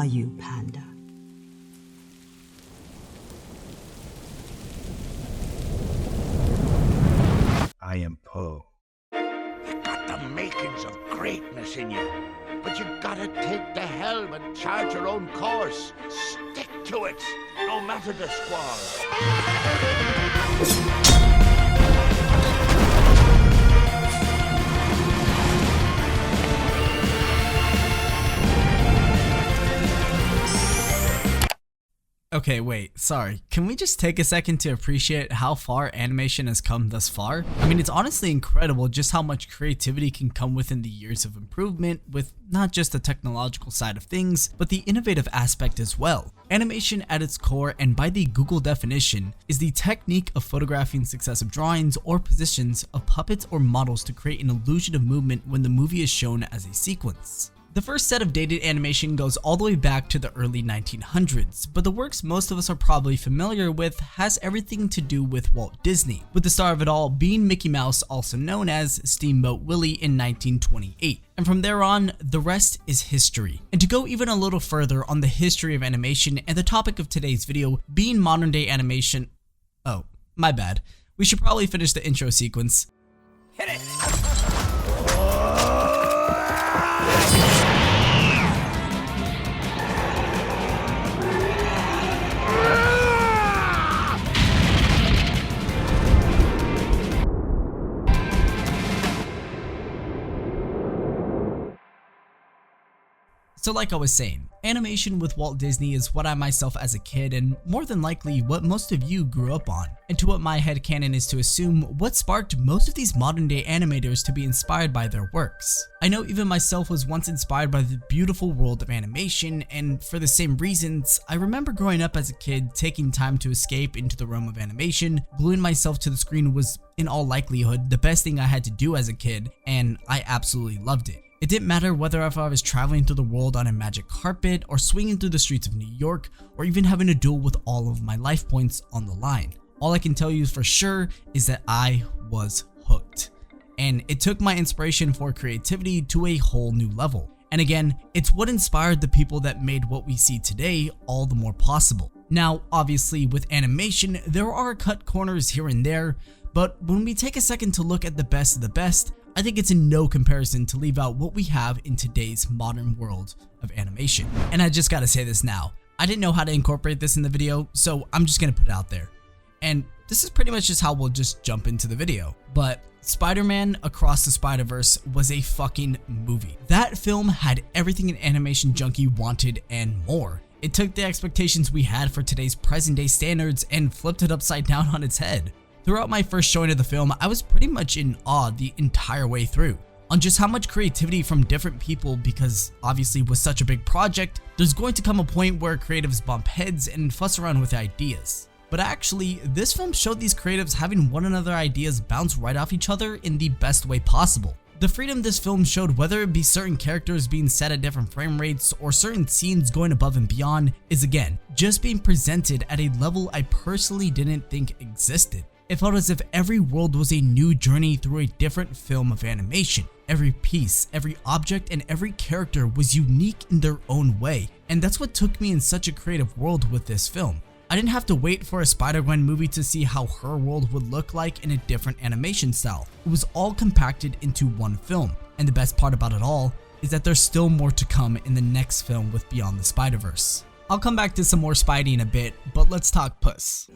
you, Panda? I am Poe. You got the makings of greatness in you, but you gotta take the helm and chart your own course. Stick to it, no matter the squall. Okay, wait, sorry. Can we just take a second to appreciate how far animation has come thus far? I mean, it's honestly incredible just how much creativity can come within the years of improvement, with not just the technological side of things, but the innovative aspect as well. Animation at its core, and by the Google definition, is the technique of photographing successive drawings or positions of puppets or models to create an illusion of movement when the movie is shown as a sequence. The first set of dated animation goes all the way back to the early 1900s, but the works most of us are probably familiar with has everything to do with Walt Disney, with the star of it all being Mickey Mouse, also known as Steamboat Willie, in 1928. And from there on, the rest is history. And to go even a little further on the history of animation and the topic of today's video being modern day animation— oh, my bad. We should probably finish the intro sequence. Hit it! So like I was saying, animation with Walt Disney is what I myself as a kid, and more than likely what most of you grew up on. And to what my headcanon is to assume what sparked most of these modern day animators to be inspired by their works. I know even myself was once inspired by the beautiful world of animation, and for the same reasons, I remember growing up as a kid taking time to escape into the realm of animation. Gluing myself to the screen was, in all likelihood, the best thing I had to do as a kid, and I absolutely loved it. It didn't matter whether if I was traveling through the world on a magic carpet, or swinging through the streets of New York, or even having a duel with all of my life points on the line. All I can tell you for sure is that I was hooked. And it took my inspiration for creativity to a whole new level. And again, it's what inspired the people that made what we see today all the more possible. Now, obviously with animation, there are cut corners here and there, but when we take a second to look at the best of the best, I think it's in no comparison to leave out what we have in today's modern world of animation. And I just gotta say this now, I didn't know how to incorporate this in the video, so I'm just gonna put it out there. And this is pretty much just how we'll just jump into the video. But Spider-Man Across the Spiderverse was a fucking movie. That film had everything an animation junkie wanted and more. It took the expectations we had for today's present day standards and flipped it upside down on its head. Throughout my first showing of the film, I was pretty much in awe the entire way through on just how much creativity from different people, because obviously with such a big project, there's going to come a point where creatives bump heads and fuss around with ideas. But actually, this film showed these creatives having one another ideas bounce right off each other in the best way possible. The freedom this film showed, whether it be certain characters being set at different frame rates or certain scenes going above and beyond, is again, just being presented at a level I personally didn't think existed. It felt as if every world was a new journey through a different film of animation. Every piece, every object, and every character was unique in their own way, and that's what took me in such a creative world with this film. I didn't have to wait for a Spider-Gwen movie to see how her world would look like in a different animation style. It was all compacted into one film, and the best part about it all is that there's still more to come in the next film with Beyond the Spider-Verse. I'll come back to some more Spidey in a bit, but let's talk Puss.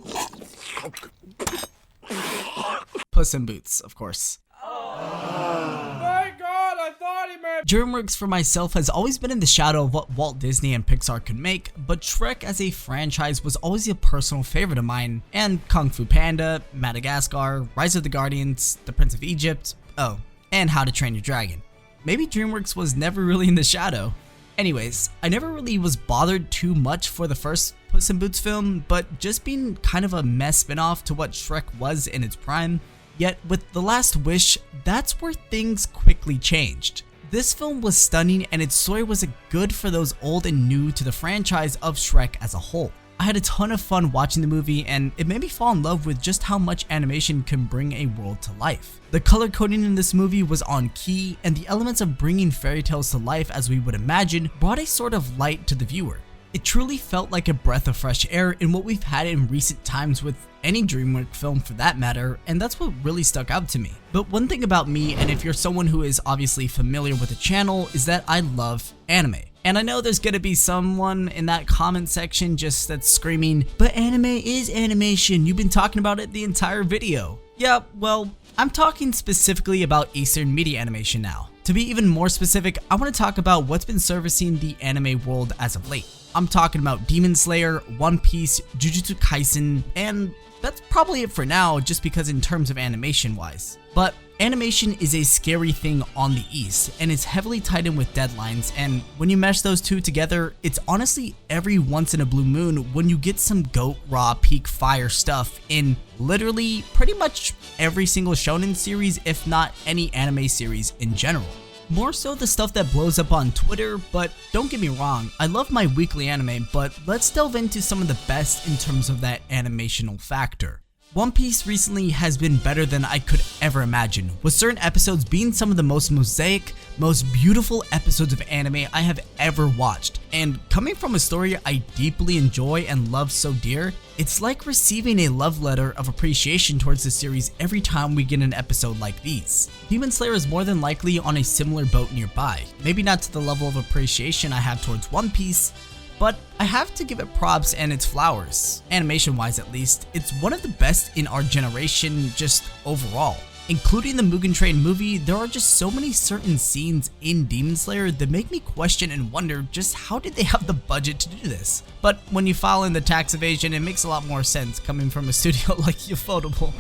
Puss in Boots, of course. My God, I thought he meant— DreamWorks for myself has always been in the shadow of what Walt Disney and Pixar could make, but Shrek as a franchise was always a personal favorite of mine, and Kung Fu Panda, Madagascar, Rise of the Guardians, The Prince of Egypt, oh, and How to Train Your Dragon. Maybe DreamWorks was never really in the shadow. Anyways, I never really was bothered too much for the first Puss in Boots film, but just being kind of a mess spinoff to what Shrek was in its prime. Yet with The Last Wish, that's where things quickly changed. This film was stunning, and its story was good for those old and new to the franchise of Shrek as a whole. I had a ton of fun watching the movie, and it made me fall in love with just how much animation can bring a world to life. The color coding in this movie was on key, and the elements of bringing fairy tales to life as we would imagine brought a sort of light to the viewer. It truly felt like a breath of fresh air in what we've had in recent times with any DreamWorks film for that matter, and that's what really stuck out to me. But one thing about me, and if you're someone who is obviously familiar with the channel, is that I love anime. And I know there's gonna be someone in that comment section just that's screaming, but anime is animation, you've been talking about it the entire video. Yeah, well, I'm talking specifically about Eastern media animation now. To be even more specific, I want to talk about what's been servicing the anime world as of late. I'm talking about Demon Slayer, One Piece, Jujutsu Kaisen, and that's probably it for now just because in terms of animation wise. But animation is a scary thing on the East, and it's heavily tied in with deadlines, and when you mesh those two together, it's honestly every once in a blue moon when you get some goat raw peak fire stuff in literally pretty much every single shonen series, if not any anime series in general. More so the stuff that blows up on Twitter, but don't get me wrong, I love my weekly anime, but let's delve into some of the best in terms of that animational factor. One Piece recently has been better than I could ever imagine, with certain episodes being some of the most mosaic, most beautiful episodes of anime I have ever watched. And coming from a story I deeply enjoy and love so dear, it's like receiving a love letter of appreciation towards the series every time we get an episode like these. Demon Slayer is more than likely on a similar boat nearby, maybe not to the level of appreciation I have towards One Piece, but I have to give it props and its flowers. Animation wise at least, it's one of the best in our generation just overall. Including the Mugen Train movie, there are just so many certain scenes in Demon Slayer that make me question and wonder just how did they have the budget to do this? But when you file in the tax evasion, it makes a lot more sense coming from a studio like Ufotable.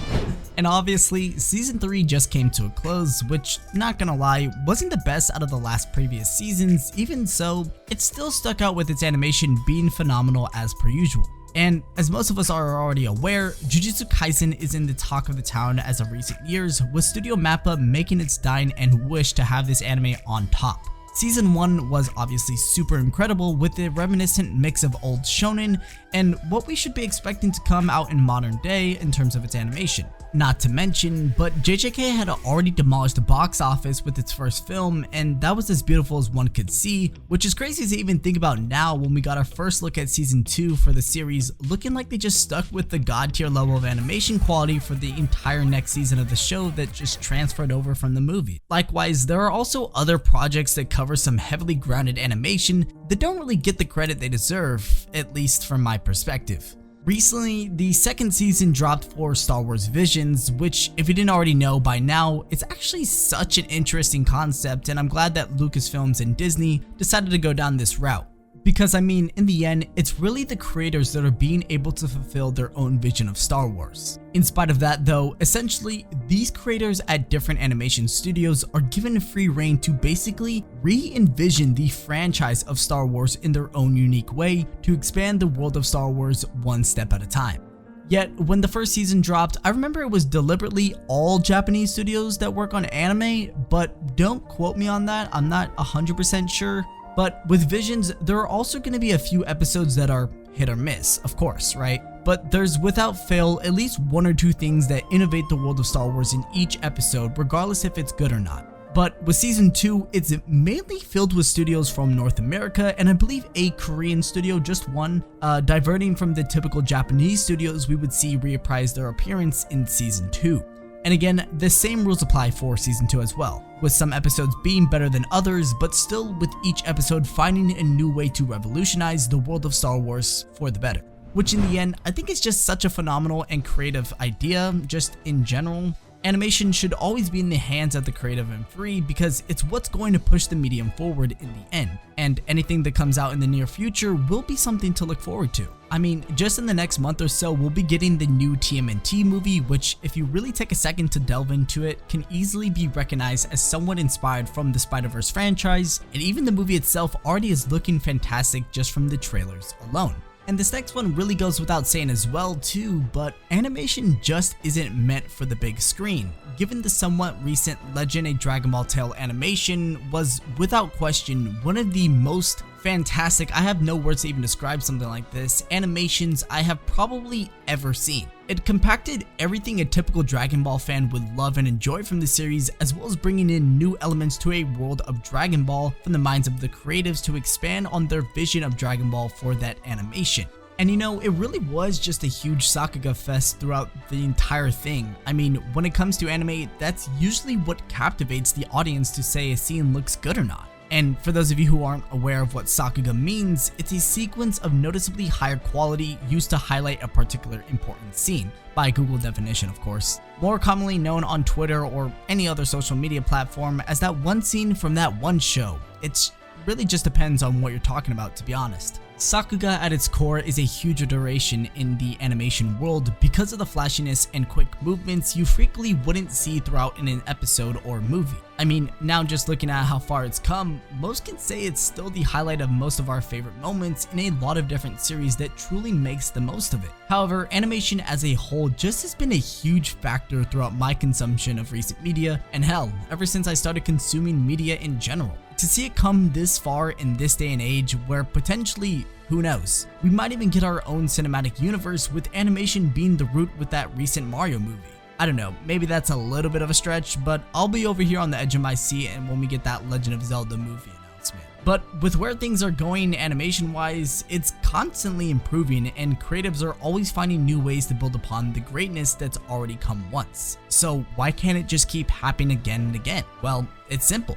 And obviously, season 3 just came to a close, which, not gonna lie, wasn't the best out of the last previous seasons. Even so, it still stuck out with its animation being phenomenal as per usual. And as most of us are already aware, Jujutsu Kaisen is in the talk of the town as of recent years, with Studio Mappa making its dine and wish to have this anime on top. Season 1 was obviously super incredible with a reminiscent mix of old shonen and what we should be expecting to come out in modern day in terms of its animation. Not to mention, but JJK had already demolished the box office with its first film, and that was as beautiful as one could see, which is crazy to even think about now when we got our first look at season 2 for the series, looking like they just stuck with the god tier level of animation quality for the entire next season of the show that just transferred over from the movie. Likewise, there are also other projects that cover some heavily grounded animation that don't really get the credit they deserve, at least from my perspective. Recently, the second season dropped for Star Wars Visions, which, if you didn't already know by now, it's actually such an interesting concept, and I'm glad that Lucasfilms and Disney decided to go down this route. Because I mean, in the end, it's really the creators that are being able to fulfill their own vision of Star Wars. In spite of that though, essentially, these creators at different animation studios are given free reign to basically re-envision the franchise of Star Wars in their own unique way to expand the world of Star Wars one step at a time. Yet, when the first season dropped, I remember it was deliberately all Japanese studios that work on anime, but don't quote me on that, I'm not 100% sure. But with Visions, there are also going to be a few episodes that are hit or miss, of course, right? But there's without fail at least one or two things that innovate the world of Star Wars in each episode, regardless if it's good or not. But with season 2, it's mainly filled with studios from North America, and I believe a Korean studio, just one, diverting from the typical Japanese studios we would see reprise their appearance in season 2. And again, the same rules apply for season 2 as well, with some episodes being better than others, but still with each episode finding a new way to revolutionize the world of Star Wars for the better. Which in the end, I think is just such a phenomenal and creative idea, just in general. Animation should always be in the hands of the creative and free because it's what's going to push the medium forward in the end, and anything that comes out in the near future will be something to look forward to. I mean, just in the next month or so, we'll be getting the new TMNT movie, which if you really take a second to delve into it, can easily be recognized as somewhat inspired from the Spiderverse franchise, and even the movie itself already is looking fantastic just from the trailers alone. And this next one really goes without saying as well too, but animation just isn't meant for the big screen. Given the somewhat recent Legend: A Dragon Ball Tale animation was without question one of the most fantastic. I have no words to even describe something like this. Animations I have probably ever seen. It compacted everything a typical Dragon Ball fan would love and enjoy from the series, as well as bringing in new elements to a world of Dragon Ball from the minds of the creatives to expand on their vision of Dragon Ball for that animation. And you know, it really was just a huge Sakuga fest throughout the entire thing. I mean, when it comes to anime, that's usually what captivates the audience to say a scene looks good or not. And for those of you who aren't aware of what Sakuga means, it's a sequence of noticeably higher quality used to highlight a particular important scene, by Google definition of course. More commonly known on Twitter or any other social media platform as that one scene from that one show. It really just depends on what you're talking about, to be honest. Sakuga at its core is a huge iteration in the animation world because of the flashiness and quick movements you frequently wouldn't see throughout in an episode or movie. I mean, now just looking at how far it's come, most can say it's still the highlight of most of our favorite moments in a lot of different series that truly makes the most of it. However, animation as a whole just has been a huge factor throughout my consumption of recent media, and hell, ever since I started consuming media in general. To see it come this far in this day and age where potentially, who knows, we might even get our own cinematic universe with animation being the root with that recent Mario movie. I don't know, maybe that's a little bit of a stretch, but I'll be over here on the edge of my seat and when we get that Legend of Zelda movie announcement. But with where things are going animation wise, it's constantly improving and creatives are always finding new ways to build upon the greatness that's already come once. So why can't it just keep happening again and again? Well, it's simple.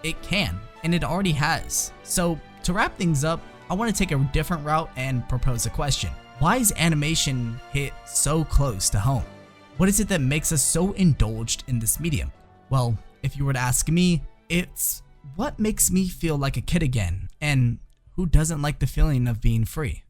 It can, and it already has. So to wrap things up, I want to take a different route and propose a question. Why is animation hit so close to home? What is it that makes us so indulged in this medium? Well, if you were to ask me, it's what makes me feel like a kid again, and who doesn't like the feeling of being free?